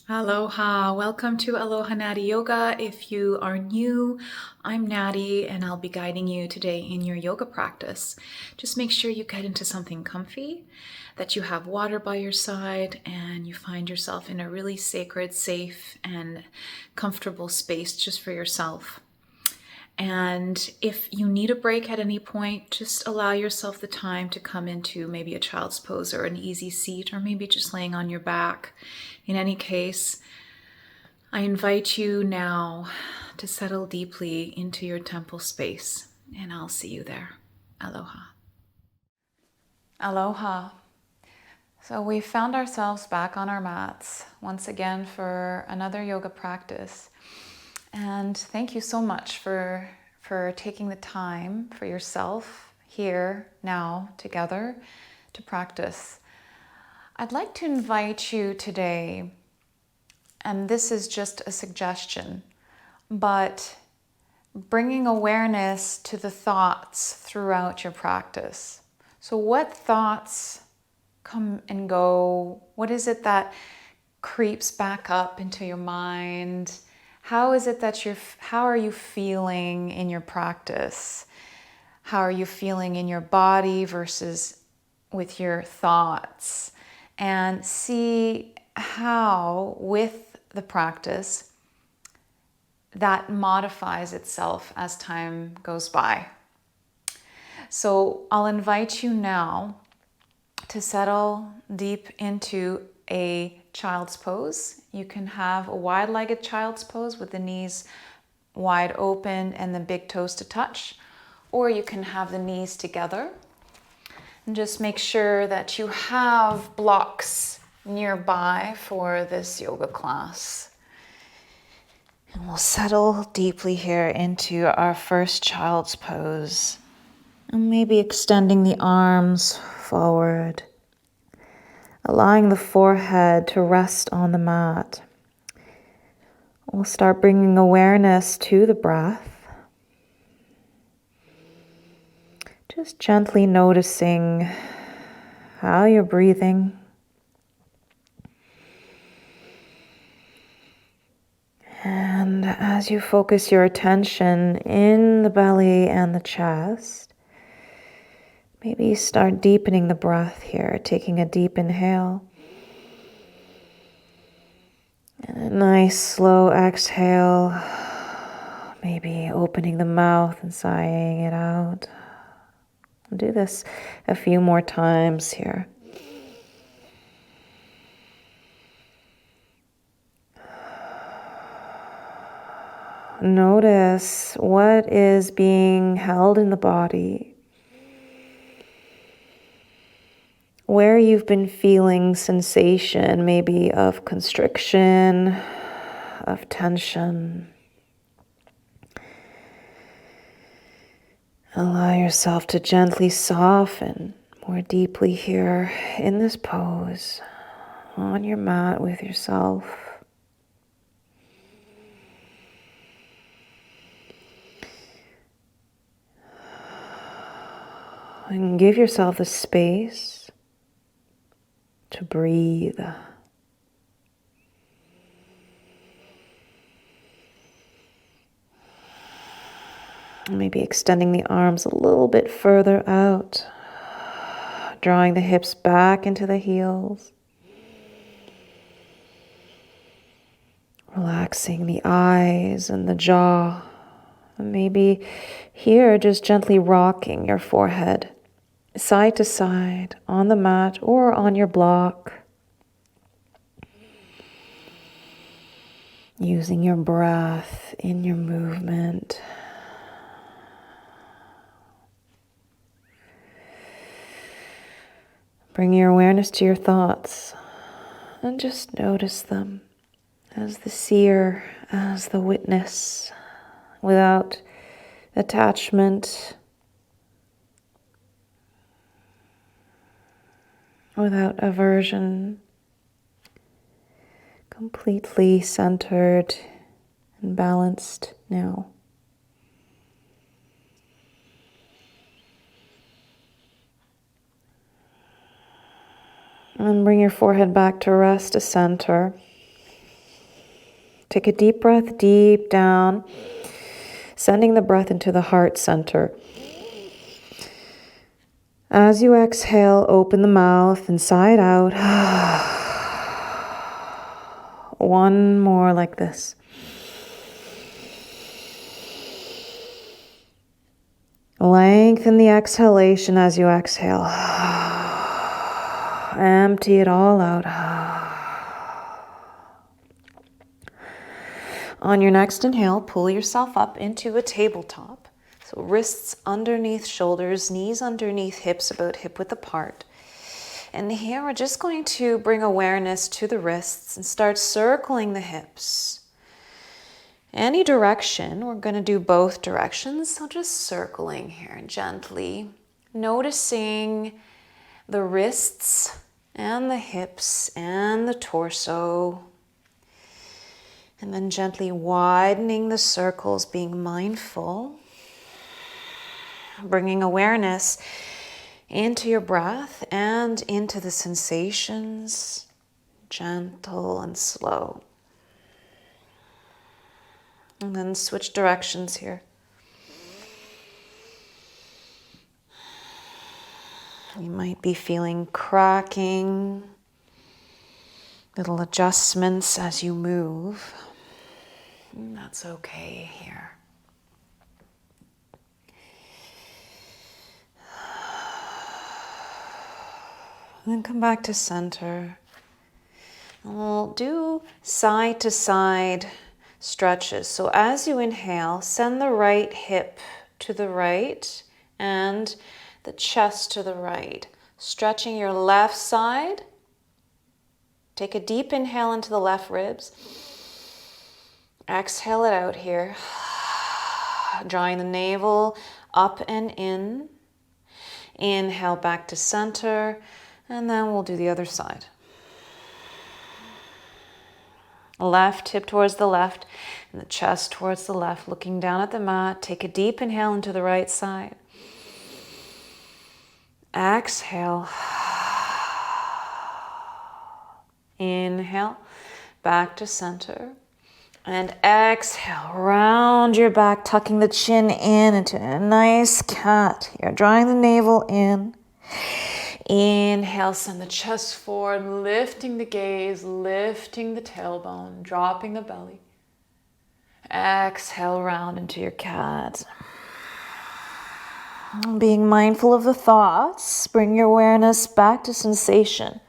Aloha, welcome to Aloha Natty Yoga. If you are new, I'm Natty and I'll be guiding you today in your yoga practice. Just make sure you get into something comfy, that you have water by your side, and you find yourself in a really sacred, safe, and comfortable space just for yourself. And if you need a break at any point, just allow yourself the time to come into maybe a child's pose or an easy seat, or maybe just laying on your back. In any case, I invite you now to settle deeply into your temple space, and I'll see you there. Aloha. Aloha. So we found ourselves back on our mats once again for another yoga practice. And thank you so much for taking the time for yourself here now together to practice. I'd like to invite you today, and this is just a suggestion, but bringing awareness to the thoughts throughout your practice. So what thoughts come and go? What is it that creeps back up into your mind? How is it that how are you feeling in your practice? How are you feeling in your body versus with your thoughts? And see how, with the practice, that modifies itself as time goes by. So I'll invite you now to settle deep into a child's pose. You can have a wide-legged child's pose with the knees wide open and the big toes to touch, or you can have the knees together. And just make sure that you have blocks nearby for this yoga class. And we'll settle deeply here into our first child's pose. And maybe extending the arms forward, allowing the forehead to rest on the mat. We'll start bringing awareness to the breath. Just gently noticing how you're breathing. And as you focus your attention in the belly and the chest, maybe start deepening the breath here, taking a deep inhale. And a nice slow exhale, maybe opening the mouth and sighing it out. I'll do this a few more times here. Notice what is being held in the body, where you've been feeling sensation, maybe of constriction, of tension. Allow yourself to gently soften more deeply here in this pose, on your mat with yourself. And give yourself the space to breathe. Maybe extending the arms a little bit further out, drawing the hips back into the heels. Relaxing the eyes and the jaw. And maybe here, just gently rocking your forehead side to side on the mat or on your block. Using your breath in your movement. Bring your awareness to your thoughts and just notice them as the seer, as the witness, without attachment, without aversion, completely centered and balanced now. And bring your forehead back to rest to center. Take a deep breath deep down, sending the breath into the heart center. As you exhale, open the mouth and sigh it out. One more like this. Lengthen the exhalation as you exhale. Empty it all out. On your next inhale, pull yourself up into a tabletop. So wrists underneath shoulders, knees underneath hips, about hip width apart. And here we're just going to bring awareness to the wrists and start circling the hips. Any direction, we're going to do both directions. So just circling here gently, noticing the wrists and the hips and the torso. And then gently widening the circles, being mindful. Bringing awareness into your breath and into the sensations, gentle and slow. And then switch directions here. You might be feeling cracking, little adjustments as you move. And that's okay here. And then come back to center. And we'll do side to side stretches. So as you inhale, send the right hip to the right and the chest to the right. Stretching your left side. Take a deep inhale into the left ribs. Exhale it out here. Drawing the navel up and in. Inhale back to center. And then we'll do the other side. Left hip towards the left and the chest towards the left. Looking down at the mat. Take a deep inhale into the right side. Exhale. Inhale back to center. And exhale. Round your back, tucking the chin in into a nice cat. You're drawing the navel in. Inhale, send the chest forward, lifting the gaze, lifting the tailbone, dropping the belly. Exhale, round into your cat. Being mindful of the thoughts, bring your awareness back to sensation.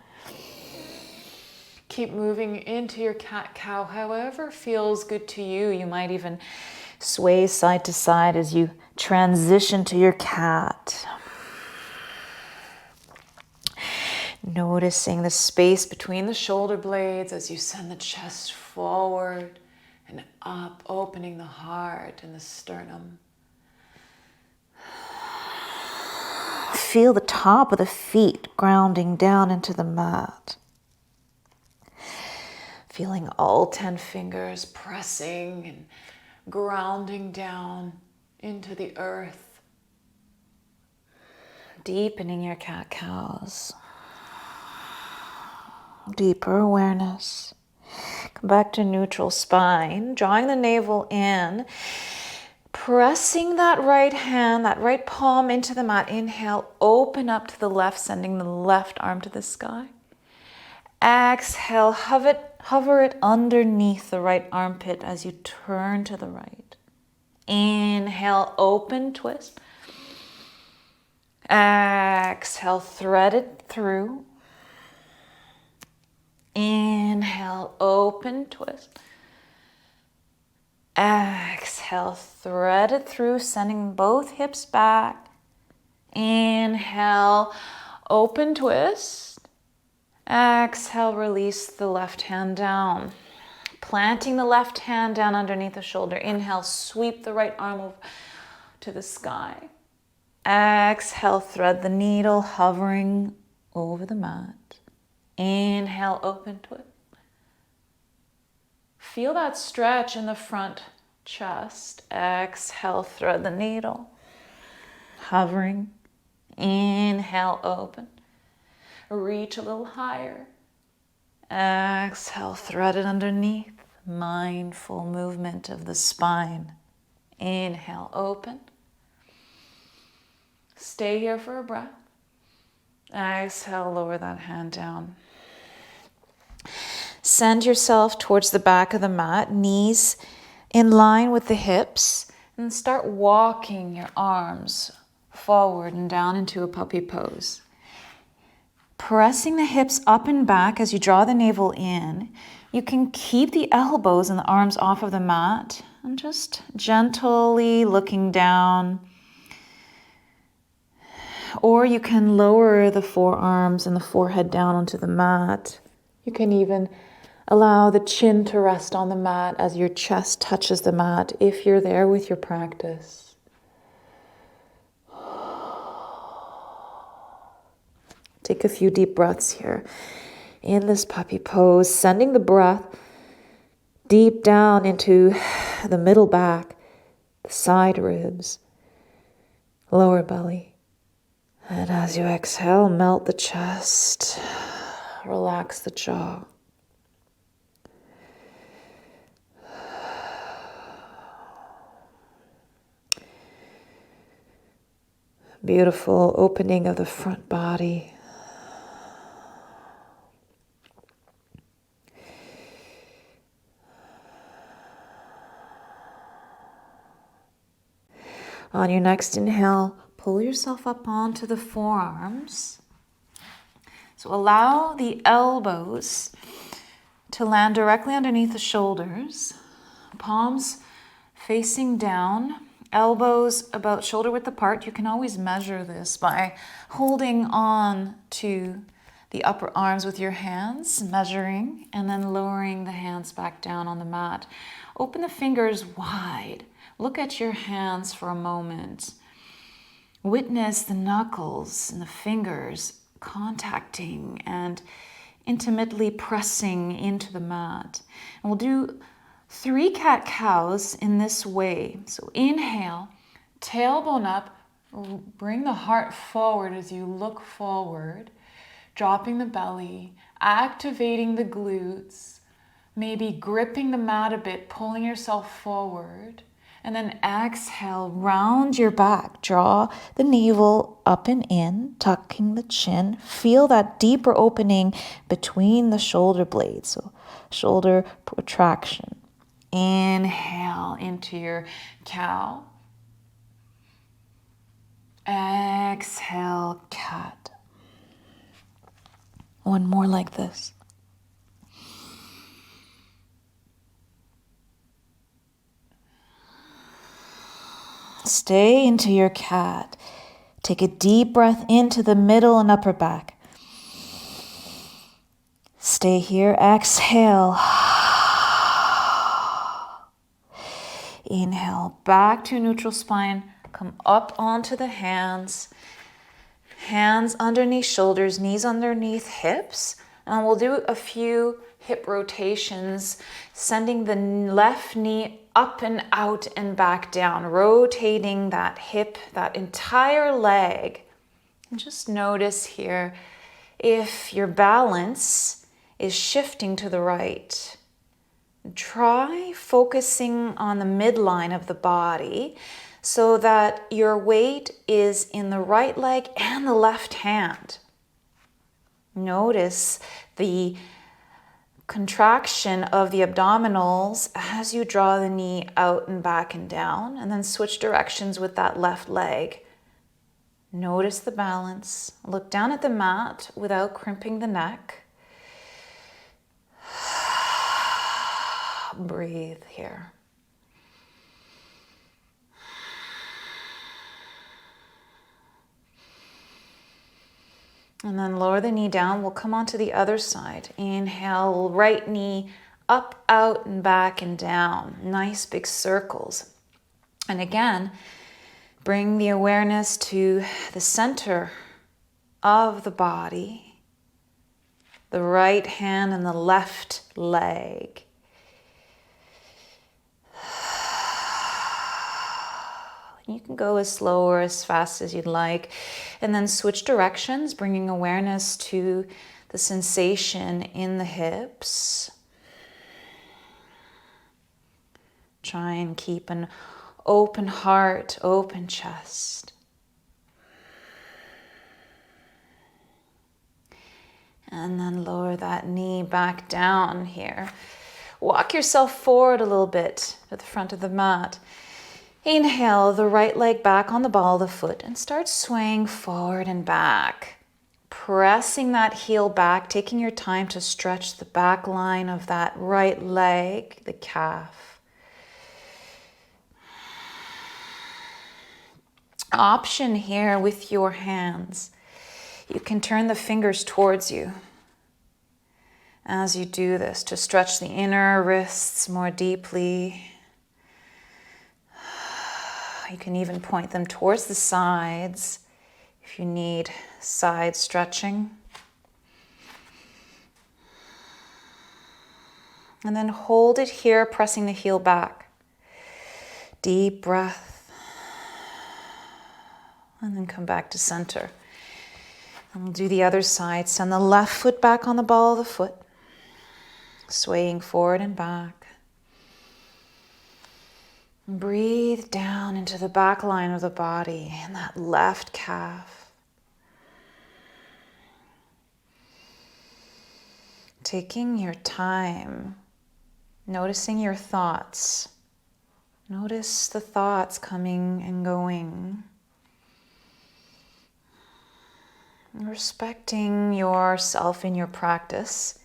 Keep moving into your cat-cow, however feels good to you. You might even sway side to side as you transition to your cat. Noticing the space between the shoulder blades as you send the chest forward and up, opening the heart and the sternum. Feel the top of the feet grounding down into the mat. Feeling all 10 fingers pressing and grounding down into the earth. Deepening your cat-cows. Deeper awareness. Come back to neutral spine, drawing the navel in, pressing that right hand, that right palm into the mat. Inhale, open up to the left, sending the left arm to the sky. Exhale, hover it underneath the right armpit as you turn to the right. Inhale, open, twist. Exhale, thread it through. Inhale, open, twist. Exhale, thread it through, sending both hips back. Inhale, open, twist. Exhale, release the left hand down. Planting the left hand down underneath the shoulder. Inhale, sweep the right arm over to the sky. Exhale, thread the needle, hovering over the mat. Inhale, open, twist. Feel that stretch in the front chest. Exhale, thread the needle. Hovering. Inhale, open. Reach a little higher. Exhale, thread it underneath. mindful movement of the spine. Inhale, open. Stay here for a breath. Exhale, lower that hand down. Send yourself towards the back of the mat, knees in line with the hips, and start walking your arms forward and down into a puppy pose. Pressing the hips up and back as you draw the navel in. You can keep the elbows and the arms off of the mat and just gently looking down. Or you can lower the forearms and the forehead down onto the mat. You can even allow the chin to rest on the mat as your chest touches the mat if you're there with your practice. Take a few deep breaths here in this puppy pose, sending the breath deep down into the middle back, the side ribs, lower belly. And as you exhale, melt the chest, relax the jaw. Beautiful opening of the front body. On your next inhale, pull yourself up onto the forearms. So allow the elbows to land directly underneath the shoulders. Palms facing down, elbows about shoulder width apart. You can always measure this by holding on to the upper arms with your hands, measuring, and then lowering the hands back down on the mat. Open the fingers wide. Look at your hands for a moment. Witness the knuckles and the fingers contacting and intimately pressing into the mat. And we'll do 3 cat-cows in this way. So inhale, tailbone up, bring the heart forward as you look forward, dropping the belly, activating the glutes, maybe gripping the mat a bit, pulling yourself forward. And then exhale, round your back. Draw the navel up and in, tucking the chin. Feel that deeper opening between the shoulder blades. So shoulder protraction. Inhale into your cow. Exhale, cat. One more like this. Stay into your cat. Take a deep breath into the middle and upper back. Stay here. Exhale. Inhale, back to neutral spine. Come up onto the hands. Hands underneath shoulders, knees underneath hips. And we'll do a few hip rotations, sending the left knee up and out and back down, rotating that hip, that entire leg. And just notice here if your balance is shifting to the right. Try focusing on the midline of the body so that your weight is in the right leg and the left hand. Notice the contraction of the abdominals as you draw the knee out and back and down, and then switch directions with that left leg. Notice the balance. Look down at the mat without crimping the neck. Breathe here. And then lower the knee down. We'll come onto the other side. Inhale, right knee up, out, and back and down. Nice big circles. And again, bring the awareness to the center of the body, the right hand and the left leg. You can go as slow or as fast as you'd like. And then switch directions, bringing awareness to the sensation in the hips. try and keep an open heart, open chest. And then lower that knee back down here. Walk yourself forward a little bit to the front of the mat. Inhale the right leg back on the ball of the foot and start swaying forward and back. Pressing that heel back, taking your time to stretch the back line of that right leg, the calf. Option here with your hands. You can turn the fingers towards you as you do this to stretch the inner wrists more deeply. You can even point them towards the sides if you need side stretching. And then hold it here, pressing the heel back. Deep breath. And then come back to center. And we'll do the other side. Send the left foot back on the ball of the foot. Swaying forward and back. And breathe down into the back line of the body and that left calf. Taking your time, noticing your thoughts. Notice the thoughts coming and going. Respecting yourself in your practice.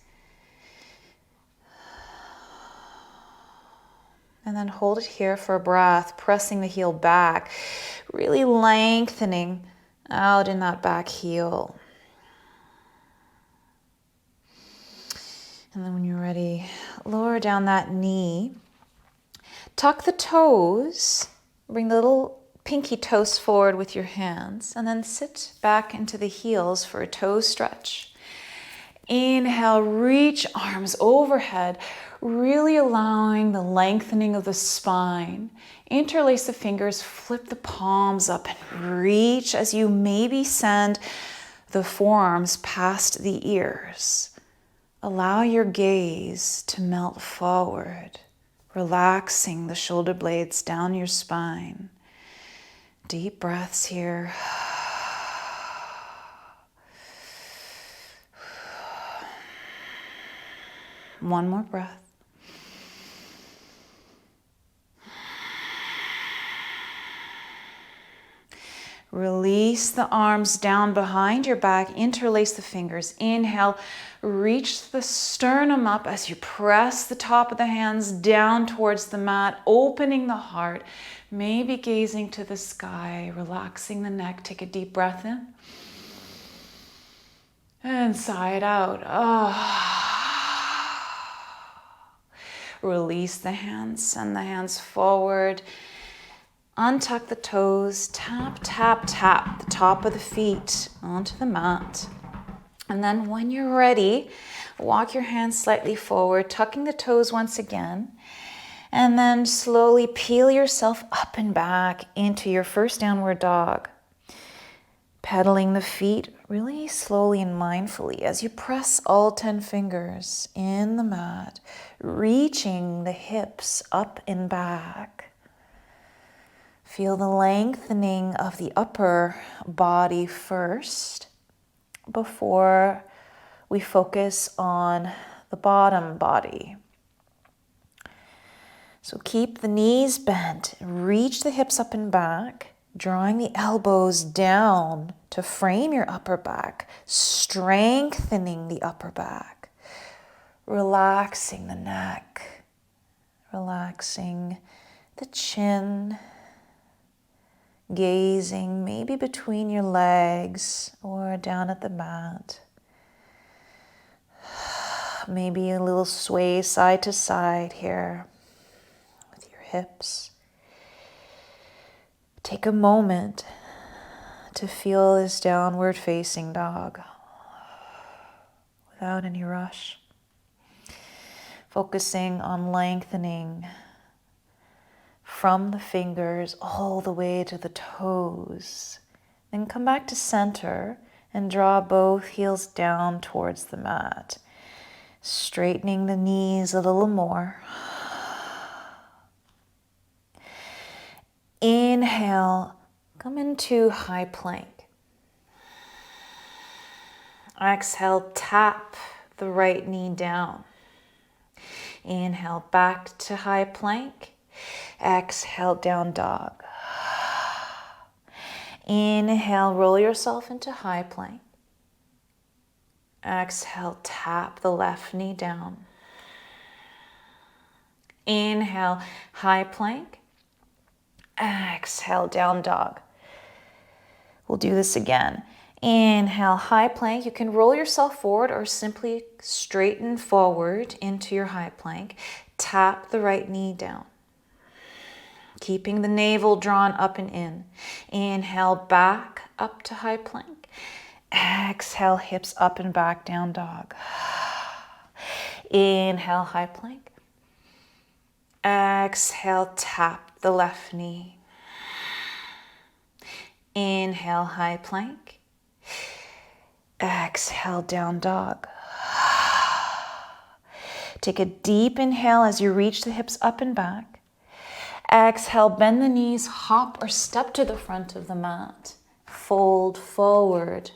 And then hold it here for a breath, pressing the heel back, really lengthening out in that back heel. And then when you're ready, lower down that knee. Tuck the toes, bring the little pinky toes forward with your hands, and then sit back into the heels for a toe stretch. Inhale, reach arms overhead, really allowing the lengthening of the spine. Interlace the fingers, flip the palms up and reach as you maybe send the forearms past the ears. Allow your gaze to melt forward, relaxing the shoulder blades down your spine. Deep breaths here. One more breath. Release the arms down behind your back. Interlace the fingers. Inhale. Reach the sternum up as you press the top of the hands down towards the mat, opening the heart, maybe gazing to the sky, relaxing the neck. Take a deep breath in. And sigh it out. Release the hands, send the hands forward. Untuck the toes, tap, tap, tap the top of the feet onto the mat. And then when you're ready, walk your hands slightly forward, tucking the toes once again. And then slowly peel yourself up and back into your first downward dog. Pedaling the feet really slowly and mindfully as you press all 10 fingers in the mat, reaching the hips up and back. Feel the lengthening of the upper body first before we focus on the bottom body. So keep the knees bent, reach the hips up and back, drawing the elbows down to frame your upper back, strengthening the upper back, relaxing the neck, relaxing the chin, gazing maybe between your legs or down at the mat. Maybe a little sway side to side here with your hips. Take a moment to feel this downward facing dog without any rush. Focusing on lengthening from the fingers all the way to the toes. Then come back to center and draw both heels down towards the mat. Straightening the knees a little more. Inhale, come into high plank. Exhale, tap the right knee down. Inhale, back to high plank. Exhale, down dog. Inhale, roll yourself into high plank. Exhale, tap the left knee down. Inhale, high plank. Exhale, down dog. We'll do this again. Inhale, high plank. You can roll yourself forward or simply straighten forward into your high plank. Tap the right knee down. Keeping the navel drawn up and in. Inhale, back up to high plank. Exhale, hips up and back, down dog. Inhale, high plank. Exhale, tap the left knee. Inhale, high plank. Exhale, down dog. Take a deep inhale as you reach the hips up and back. Exhale, bend the knees, hop or step to the front of the mat. Fold forward.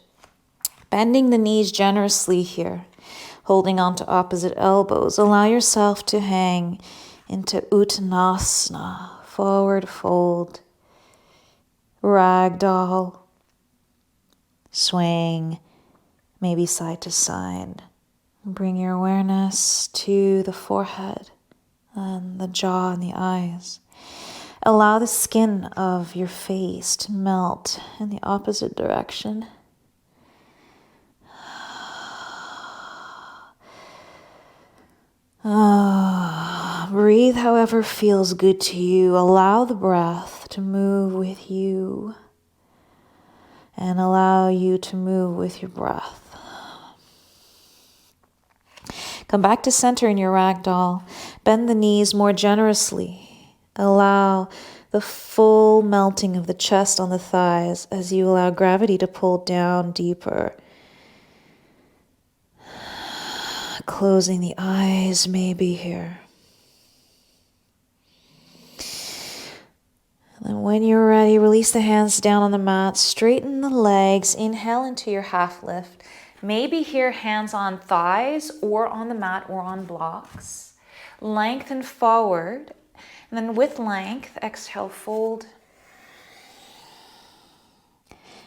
Bending the knees generously here. Holding on to opposite elbows. Allow yourself to hang into Uttanasana. Forward fold. Ragdoll. Swing. Maybe side to side. Bring your awareness to the forehead and the jaw and the eyes. Allow the skin of your face to melt in the opposite direction. Breathe however feels good to you. Allow the breath to move with you and allow you to move with your breath. Come back to center in your ragdoll. Bend the knees more generously. Allow the full melting of the chest on the thighs as you allow gravity to pull down deeper. Closing the eyes maybe here. And then when you're ready, release the hands down on the mat. Straighten the legs. Inhale into your half lift. Maybe here hands on thighs or on the mat or on blocks. Lengthen forward. And then with length, exhale, fold.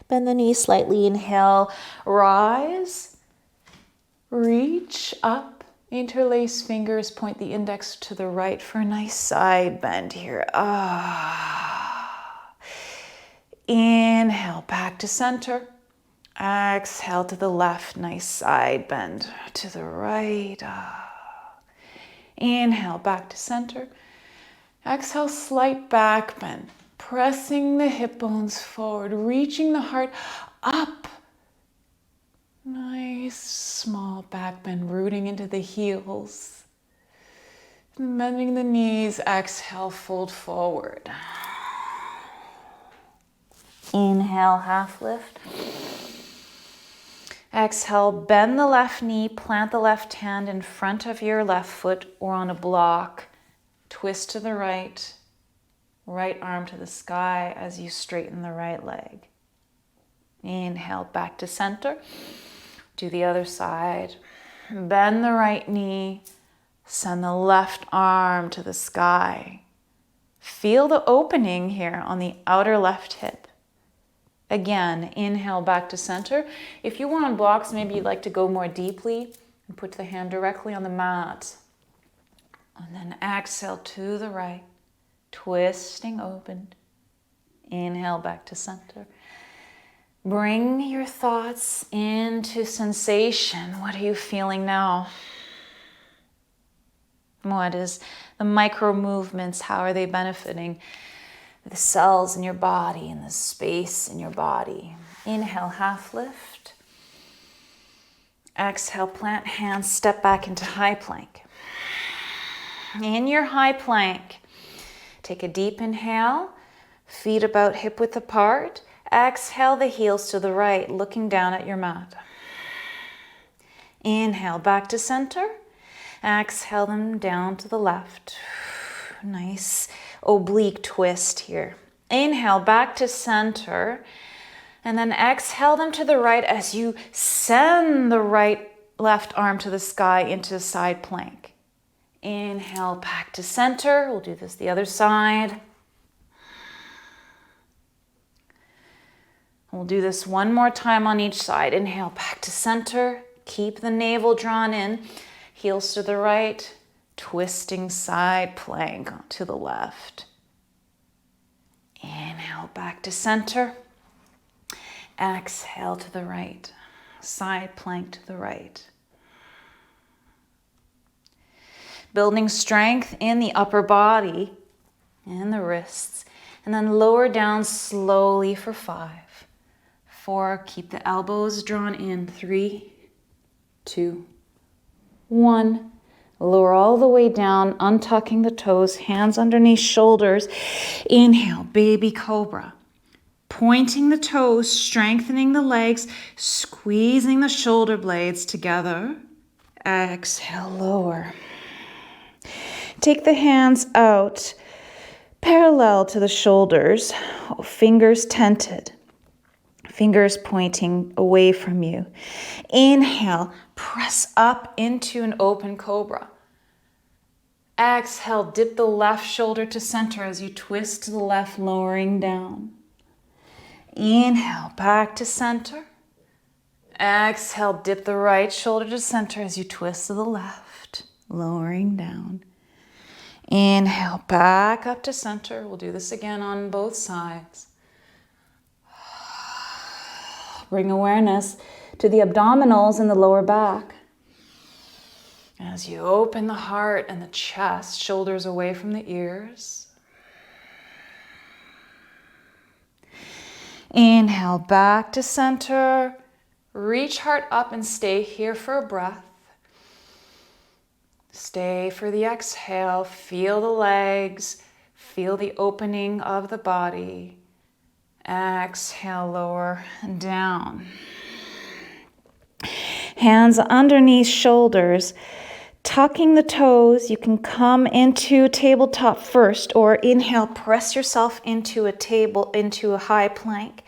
Bend the knees slightly. Inhale, rise. Reach up. Interlace fingers. Point the index to the right for a nice side bend here. Inhale, back to center. Exhale to the left, nice side bend to the right. Inhale, back to center. Exhale, slight back bend. Pressing the hip bones forward, reaching the heart up. Nice small back bend, rooting into the heels. And bending the knees, exhale, fold forward. Inhale, half lift. Exhale, bend the left knee, plant the left hand in front of your left foot or on a block. Twist to the right, right arm to the sky as you straighten the right leg. Inhale, back to center. Do the other side. Bend the right knee, send the left arm to the sky. Feel the opening here on the outer left hip. Again, inhale back to center. If you were on blocks, maybe you'd like to go more deeply and put the hand directly on the mat. And then exhale to the right, twisting open. Inhale back to center. Bring your thoughts into sensation. What are you feeling now? What is the micro movements? How are they benefiting the cells in your body and the space in your body? Inhale, half lift. Exhale, plant hands, step back into high plank. In your high plank, take a deep inhale, feet about hip width apart. Exhale the heels to the right, looking down at your mat. Inhale, back to center. Exhale them down to the left. Nice oblique twist here. Inhale, back to center. And then exhale them to the right as you send the left arm to the sky into side plank. Inhale, back to center. We'll do this the other side. We'll do this one more time on each side. Inhale, back to center. Keep the navel drawn in. Heels to the right. Twisting side plank to the left. Inhale, back to center. Exhale to the right. Side plank to the right. Building strength in the upper body and the wrists. And then lower down slowly for 5. 4, keep the elbows drawn in. 3, 2, 1. Lower all the way down, untucking the toes, hands underneath shoulders. Inhale, baby cobra. Pointing the toes, strengthening the legs, squeezing the shoulder blades together. Exhale, lower. Take the hands out, parallel to the shoulders, fingers tented. Fingers pointing away from you. Inhale, press up into an open cobra. Exhale, dip the left shoulder to center as you twist to the left, lowering down. Inhale, back to center. Exhale, dip the right shoulder to center as you twist to the left, lowering down. Inhale, back up to center. We'll do this again on both sides. Bring awareness to the abdominals and the lower back. As you open the heart and the chest, shoulders away from the ears. Inhale, back to center. Reach heart up and stay here for a breath. Stay for the exhale. Feel the legs. Feel the opening of the body. Exhale, lower and down. Hands underneath shoulders, tucking the toes. You can come into tabletop first, or inhale, press yourself into a high plank.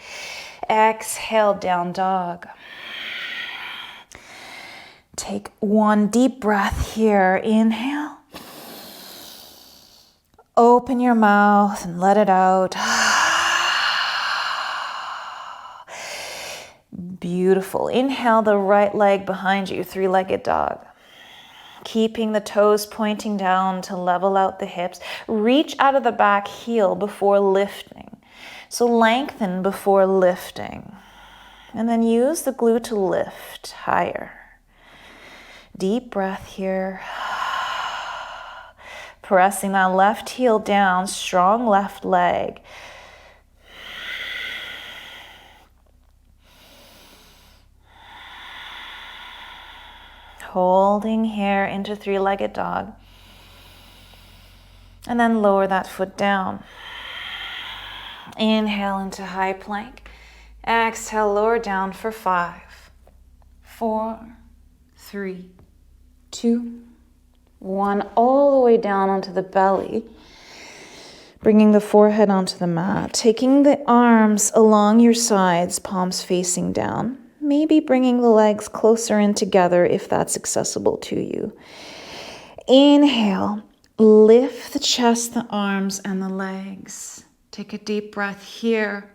Exhale, down dog. Take one deep breath here. Inhale. Open your mouth and let it out. Beautiful. Inhale the right leg behind you, 3-legged dog. Keeping the toes pointing down to level out the hips. Reach out of the back heel before lifting. So lengthen before lifting. And then use the glute to lift higher. Deep breath here. Pressing that left heel down, strong left leg. Holding here into 3-legged dog. And then lower that foot down. Inhale into high plank. Exhale, lower down for 5, 4, 3, 2, 1. All the way down onto the belly. Bringing the forehead onto the mat. Taking the arms along your sides, palms facing down. Maybe bringing the legs closer in together if that's accessible to you. Inhale, lift the chest, the arms, and the legs. Take a deep breath here.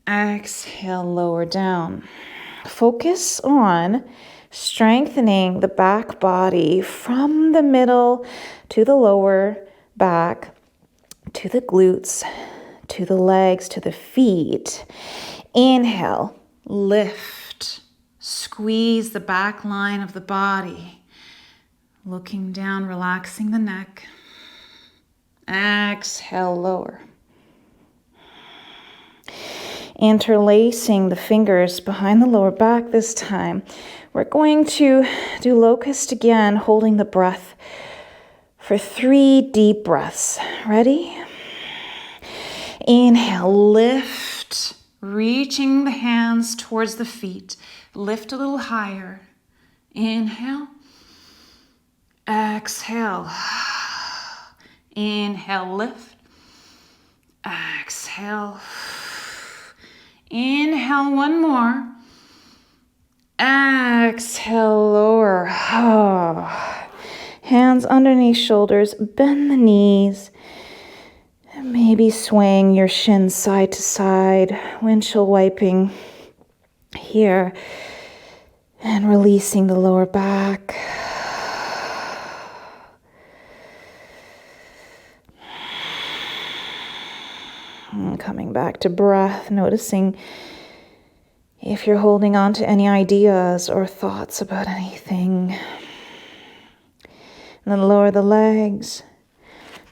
Exhale, lower down. Focus on strengthening the back body from the middle to the lower back, to the glutes, to the legs, to the feet. Inhale. Lift, squeeze the back line of the body. Looking down, relaxing the neck. Exhale, lower. Interlacing the fingers behind the lower back this time. We're going to do locust again, holding the breath for 3 deep breaths. Ready? Inhale, lift. Reaching the hands towards the feet. Lift a little higher. Inhale. Exhale. Inhale, lift. Exhale. Inhale one more. Exhale, lower. Hands underneath shoulders, bend the knees. Maybe swaying your shins side to side, windshield wiping here and releasing the lower back. And coming back to breath, noticing if you're holding on to any ideas or thoughts about anything. And then lower the legs.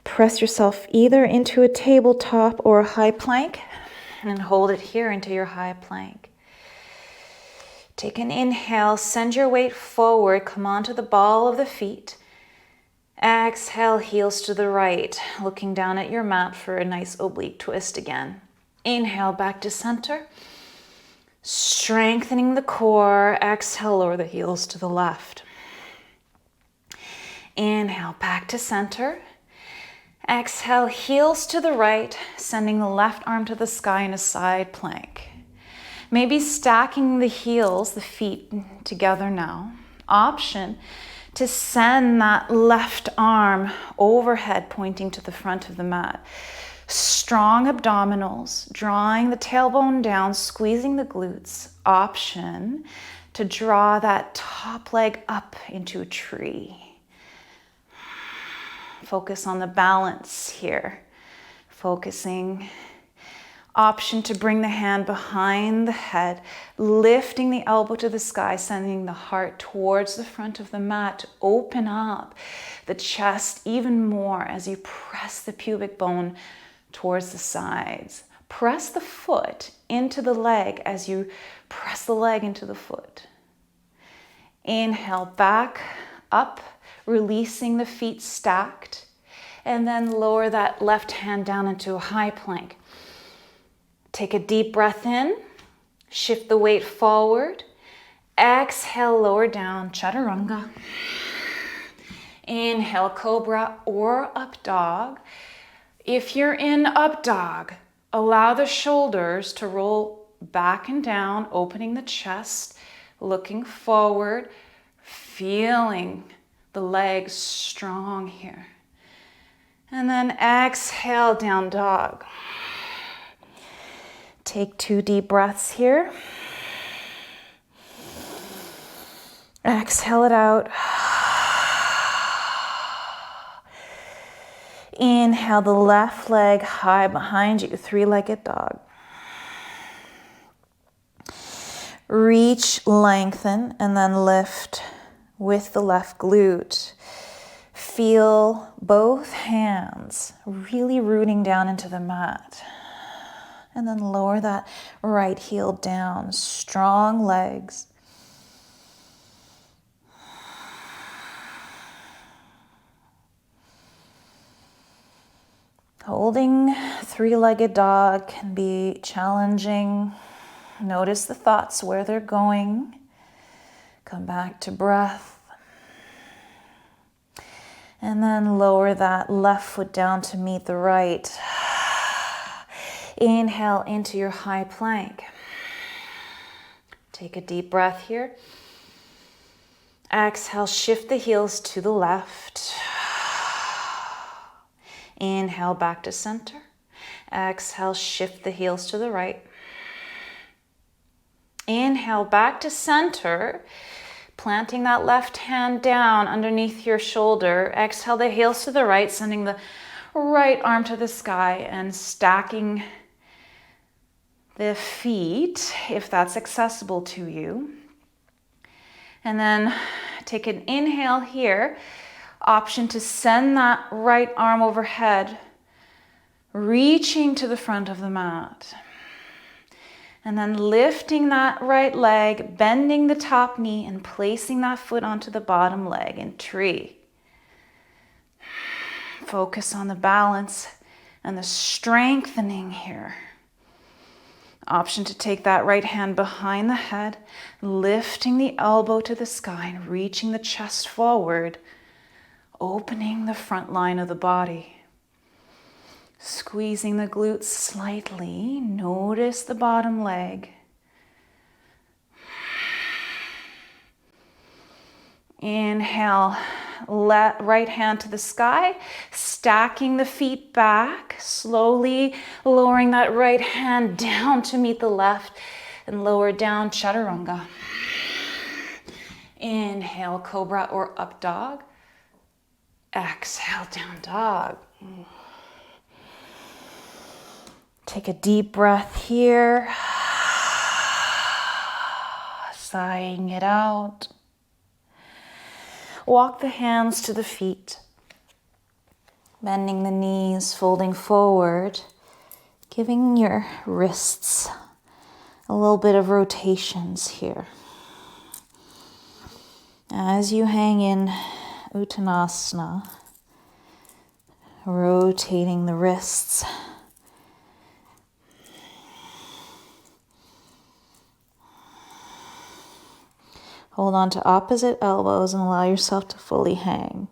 Press yourself either into a tabletop or a high plank and hold it here into your high plank. Take an inhale, send your weight forward, come onto the ball of the feet. Exhale, heels to the right, looking down at your mat for a nice oblique twist again. Inhale, back to center. Strengthening the core. Exhale, lower the heels to the left. Inhale, back to center. Exhale, heels to the right, sending the left arm to the sky in a side plank. Maybe stacking the heels, the feet together now. Option to send that left arm overhead, pointing to the front of the mat. Strong abdominals, drawing the tailbone down, squeezing the glutes. Option to draw that top leg up into a tree. Focus on the balance here. Focusing. Option to bring the hand behind the head, lifting the elbow to the sky, sending the heart towards the front of the mat to open up the chest even more as you press the pubic bone towards the sides. Press the foot into the leg as you press the leg into the foot. Inhale, back, up, releasing the feet stacked, and then lower that left hand down into a high plank. Take a deep breath in, shift the weight forward, exhale, lower down, chaturanga. Inhale, cobra or up dog. If you're in up dog, allow the shoulders to roll back and down, opening the chest, looking forward, feeling the legs strong here. And then exhale, down dog. Take 2 deep breaths here. Exhale it out. Inhale the left leg high behind you, 3-legged dog. Reach, lengthen, and then lift with the left glute. Feel both hands really rooting down into the mat. And then lower that right heel down. Strong legs. Holding 3-legged dog can be challenging. Notice the thoughts, where they're going. Come back to breath. And then lower that left foot down to meet the right. Inhale into your high plank. Take a deep breath here. Exhale, shift the heels to the left. Inhale, back to center. Exhale, shift the heels to the right. Inhale, back to center. Planting that left hand down underneath your shoulder. Exhale, the heels to the right, sending the right arm to the sky and stacking the feet, if that's accessible to you. And then take an inhale here. Option to send that right arm overhead, reaching to the front of the mat. And then lifting that right leg, bending the top knee, and placing that foot onto the bottom leg in tree. Focus on the balance and the strengthening here. Option to take that right hand behind the head, lifting the elbow to the sky and reaching the chest forward, opening the front line of the body. Squeezing the glutes slightly. Notice the bottom leg. Inhale, right hand to the sky, stacking the feet back, slowly lowering that right hand down to meet the left and lower down, chaturanga. Inhale, cobra or up dog. Exhale, down dog. Take a deep breath here, sighing it out. Walk the hands to the feet, bending the knees, folding forward, giving your wrists a little bit of rotations here. As you hang in Uttanasana, rotating the wrists. Hold on to opposite elbows and allow yourself to fully hang.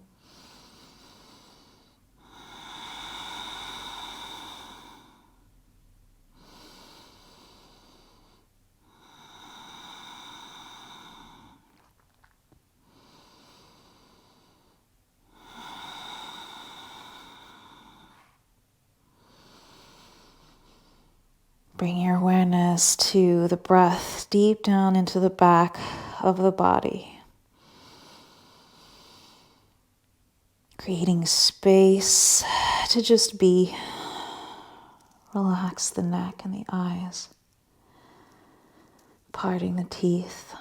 Bring your awareness to the breath deep down into the back of the body. Creating space to just be. Relax the neck and the eyes. Parting the teeth.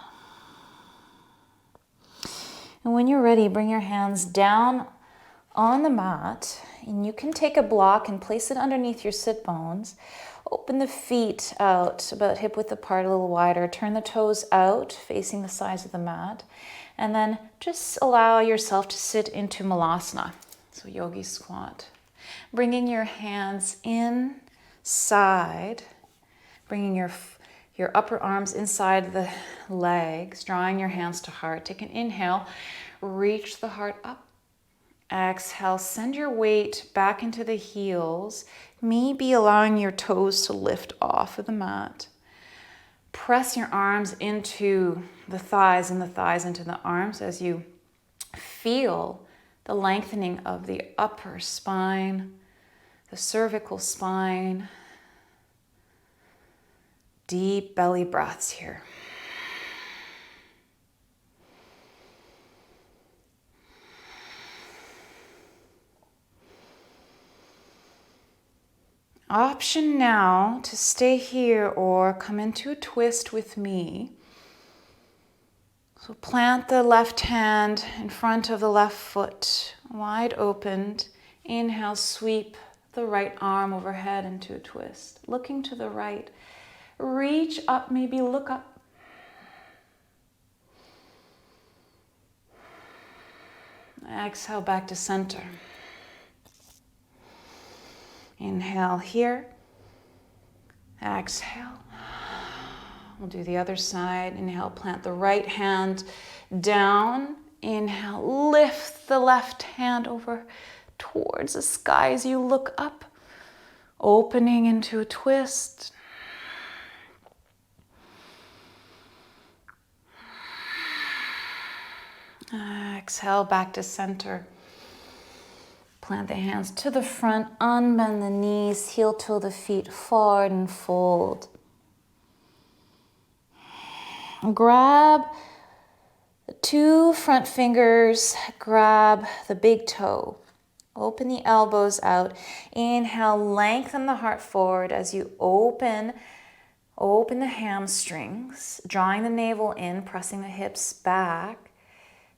And when you're ready, bring your hands down on the mat. And you can take a block and place it underneath your sit bones. Open the feet out, about hip width apart, a little wider. Turn the toes out, facing the sides of the mat. And then just allow yourself to sit into malasana. So yogi squat. Bringing your hands inside, bringing your upper arms inside the legs, drawing your hands to heart. Take an inhale, reach the heart up. Exhale, send your weight back into the heels, maybe allowing your toes to lift off of the mat. Press your arms into the thighs and the thighs into the arms as you feel the lengthening of the upper spine, the cervical spine. Deep belly breaths here. Option now to stay here or come into a twist with me. So plant the left hand in front of the left foot, wide opened. Inhale, sweep the right arm overhead into a twist. Looking to the right. Reach up, maybe look up. Exhale back to center. Inhale here. Exhale. We'll do the other side. Inhale, plant the right hand down. Inhale, lift the left hand over towards the sky as you look up, opening into a twist. Exhale back to center. Plant the hands to the front, unbend the knees, heel toe the feet forward and fold. Grab the two front fingers, grab the big toe. Open the elbows out. Inhale, lengthen the heart forward as you open the hamstrings, drawing the navel in, pressing the hips back.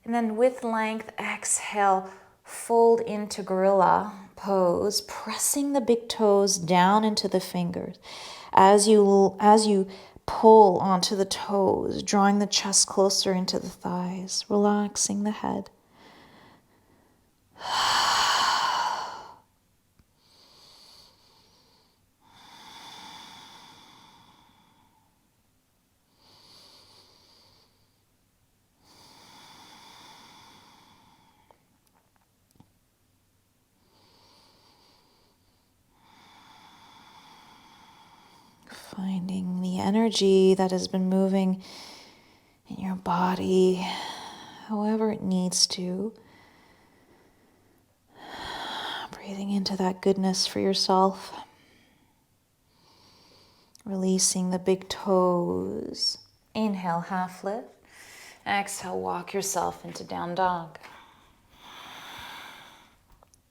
And then with length, exhale, fold into gorilla pose, pressing the big toes down into the fingers. As you pull onto the toes, drawing the chest closer into the thighs, relaxing the head. Finding the energy that has been moving in your body, however it needs to. Breathing into that goodness for yourself. Releasing the big toes. Inhale, half lift. Exhale, walk yourself into down dog.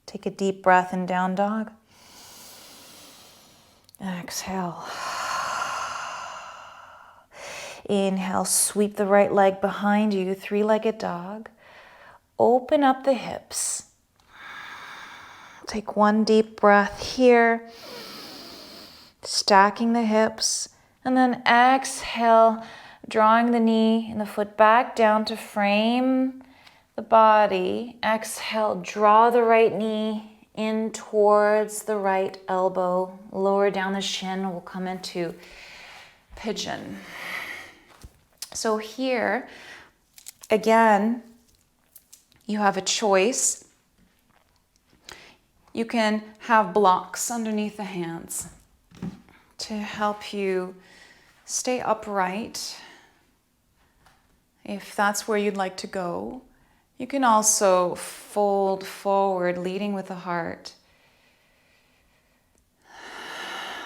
Take a deep breath in down dog. Exhale. Inhale, sweep the right leg behind you, three-legged dog. Open up the hips. Take one deep breath here. Stacking the hips. And then exhale, drawing the knee and the foot back down to frame the body. Exhale, draw the right knee in towards the right elbow. Lower down the shin. We'll come into pigeon. So here, again, you have a choice. You can have blocks underneath the hands to help you stay upright if that's where you'd like to go. You can also fold forward, leading with the heart.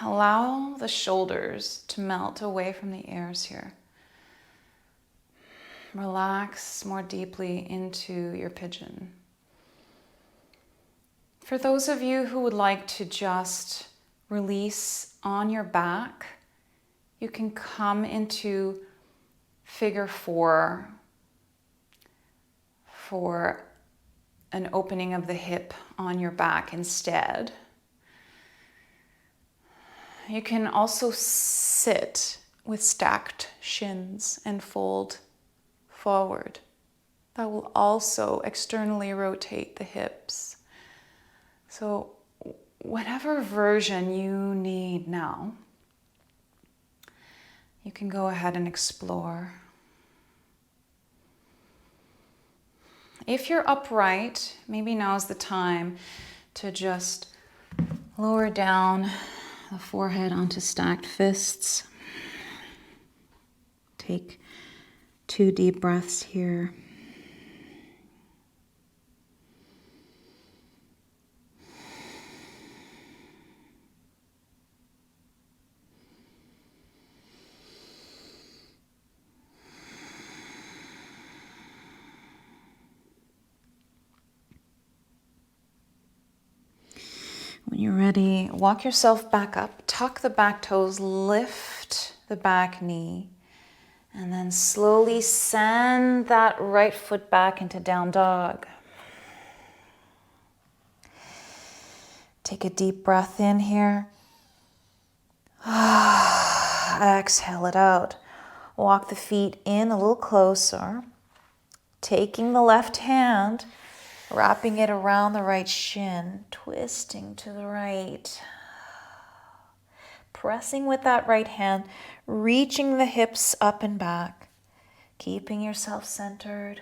Allow the shoulders to melt away from the ears here. Relax more deeply into your pigeon. For those of you who would like to just release on your back, you can come into figure 4 for an opening of the hip on your back instead. You can also sit with stacked shins and fold forward. That will also externally rotate the hips. So whatever version you need now, you can go ahead and explore. If you're upright, maybe now's the time to just lower down the forehead onto stacked fists. Take 2 deep breaths here. When you're ready, walk yourself back up, tuck the back toes, lift the back knee, and then slowly send that right foot back into down dog. Take a deep breath in here. Exhale it out. Walk the feet in a little closer, taking the left hand, wrapping it around the right shin, twisting to the right. Pressing with that right hand, reaching the hips up and back, keeping yourself centered.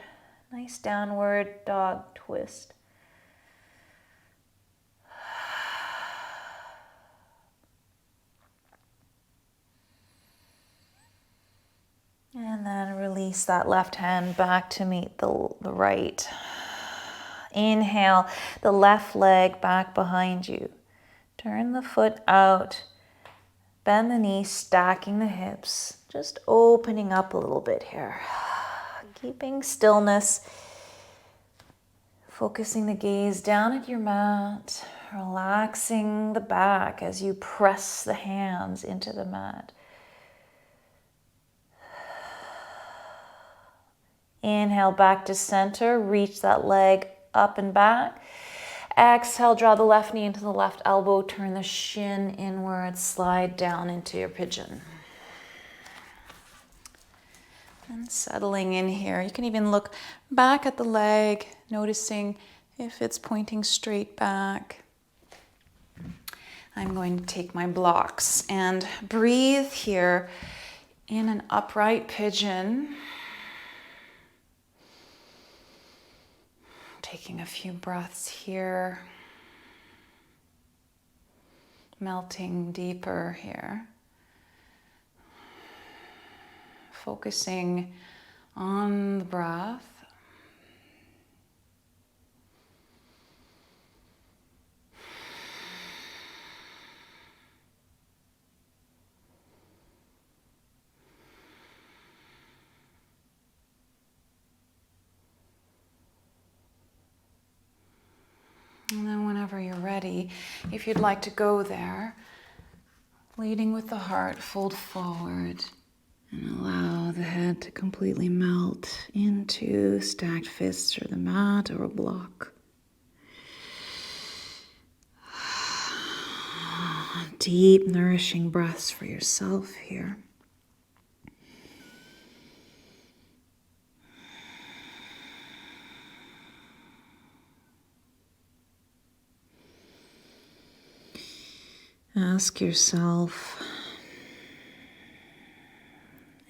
Nice downward dog twist. And then release that left hand back to meet the right. Inhale, the left leg back behind you. Turn the foot out. Bend the knee, stacking the hips. Just opening up a little bit here. Keeping stillness. Focusing the gaze down at your mat. Relaxing the back as you press the hands into the mat. Inhale back to center. Reach that leg up and back. Exhale, draw the left knee into the left elbow. Turn the shin inward. Slide down into your pigeon. And settling in here. You can even look back at the leg, noticing if it's pointing straight back. I'm going to take my blocks and breathe here in an upright pigeon. Taking a few breaths here. Melting deeper here. focusing on the breath. And then whenever you're ready, if you'd like to go there, leading with the heart, fold forward and allow the head to completely melt into stacked fists or the mat or a block. Deep, nourishing breaths for yourself here. Ask yourself,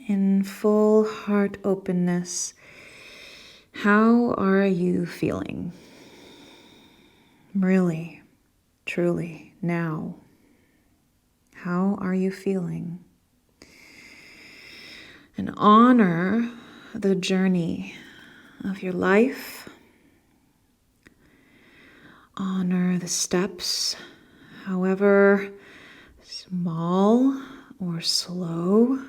in full heart openness, how are you feeling? Really, truly, now. How are you feeling? And honor the journey of your life. Honor the steps, however small or slow.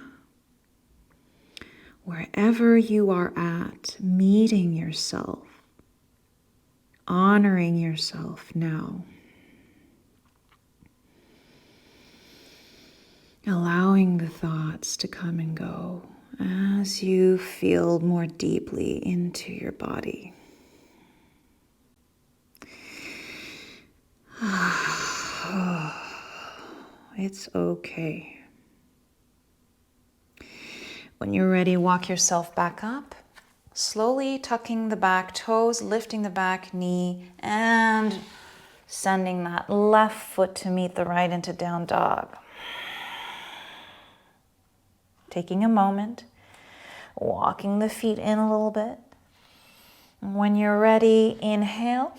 Wherever you are at, meeting yourself, honoring yourself now. Allowing the thoughts to come and go as you feel more deeply into your body. It's okay. When you're ready, walk yourself back up, slowly tucking the back toes, lifting the back knee, and sending that left foot to meet the right into down dog. Taking a moment, walking the feet in a little bit. When you're ready, inhale.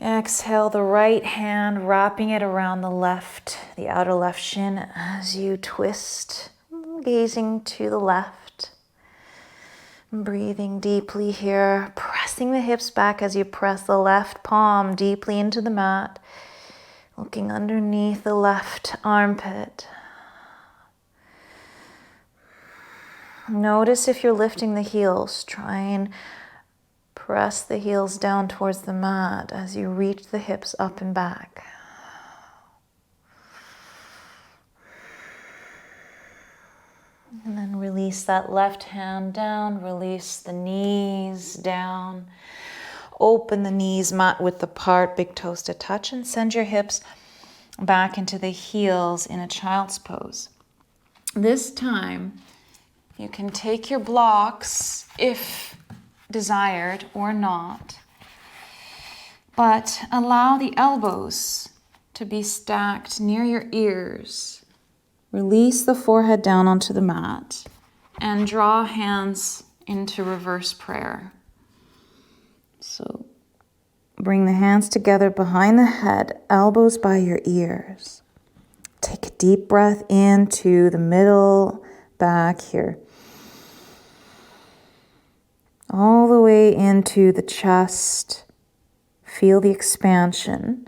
Exhale the right hand, wrapping it around the left, the outer left shin as you twist, gazing to the left. Breathing deeply here, pressing the hips back as you press the left palm deeply into the mat, looking underneath the left armpit. Notice if you're lifting the heels. Try and press the heels down towards the mat as you reach the hips up and back. And then release that left hand down, release the knees down. Open the knees, mat width apart, big toes to touch, and send your hips back into the heels in a child's pose. This time, you can take your blocks if desired or not, but allow the elbows to be stacked near your ears. Release the forehead down onto the mat and draw hands into reverse prayer. So bring the hands together behind the head, elbows by your ears. Take a deep breath into the middle back here. All the way into the chest. Feel the expansion.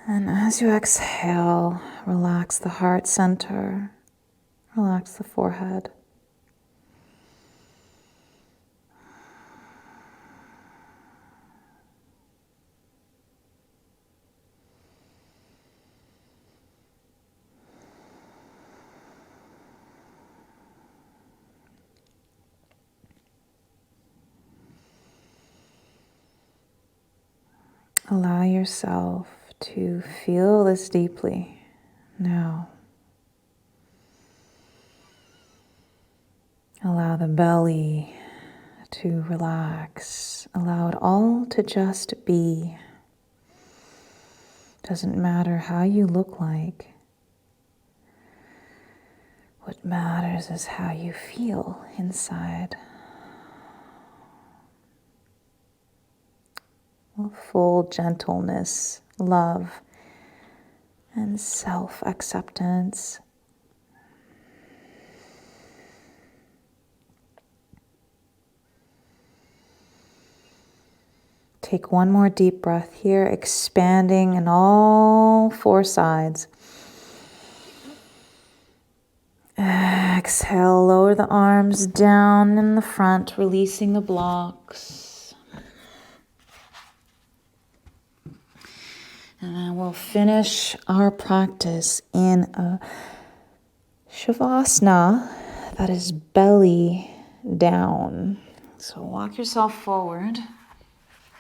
And as you exhale, relax the heart center. Relax the forehead. Allow yourself to feel this deeply now. Allow the belly to relax. Allow it all to just be. Doesn't matter how you look like. What matters is how you feel inside. Full gentleness, love, and self-acceptance. Take one more deep breath here, expanding in all four sides. Exhale, lower the arms down in the front, releasing the blocks. And then we'll finish our practice in a shavasana, that is belly down. So walk yourself forward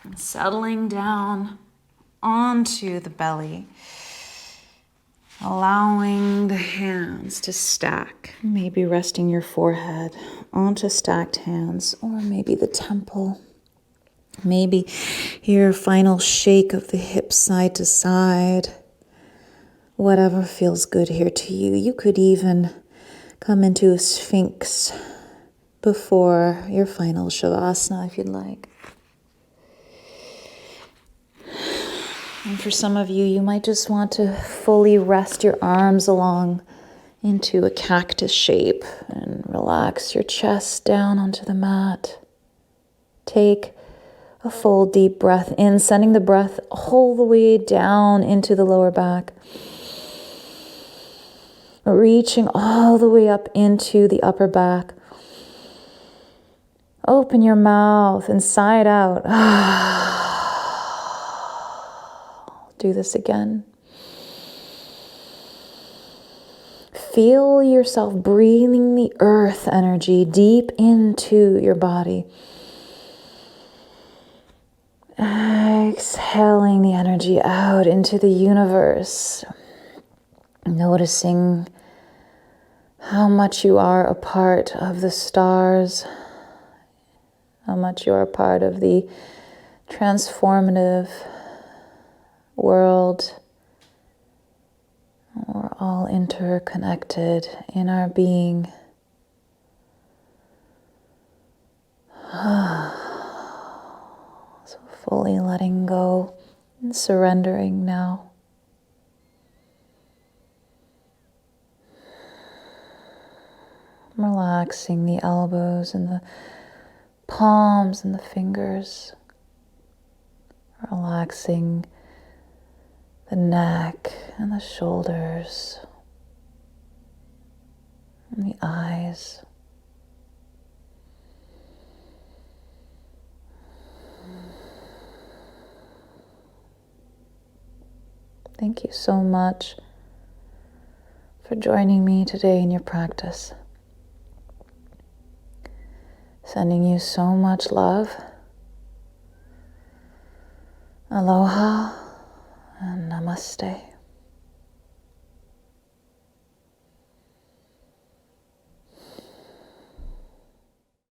and settling down onto the belly, allowing the hands to stack, maybe resting your forehead onto stacked hands, or maybe the temple. Maybe your final shake of the hips side to side. Whatever feels good here to you. You could even come into a sphinx before your final shavasana if you'd like. And for some of you, you might just want to fully rest your arms along into a cactus shape and relax your chest down onto the mat. Take a full deep breath in, sending the breath all the way down into the lower back. Reaching all the way up into the upper back. Open your mouth and sigh it out. Do this again. Feel yourself breathing the earth energy deep into your body. Exhaling the energy out into the universe. Noticing how much you are a part of the stars, how much you are a part of the transformative world. We're all interconnected in our being. So fully letting go and surrendering now. Relaxing the elbows and the palms and the fingers. Relaxing the neck and the shoulders and the eyes. Thank you so much for joining me today in your practice. Sending you so much love. Aloha and namaste.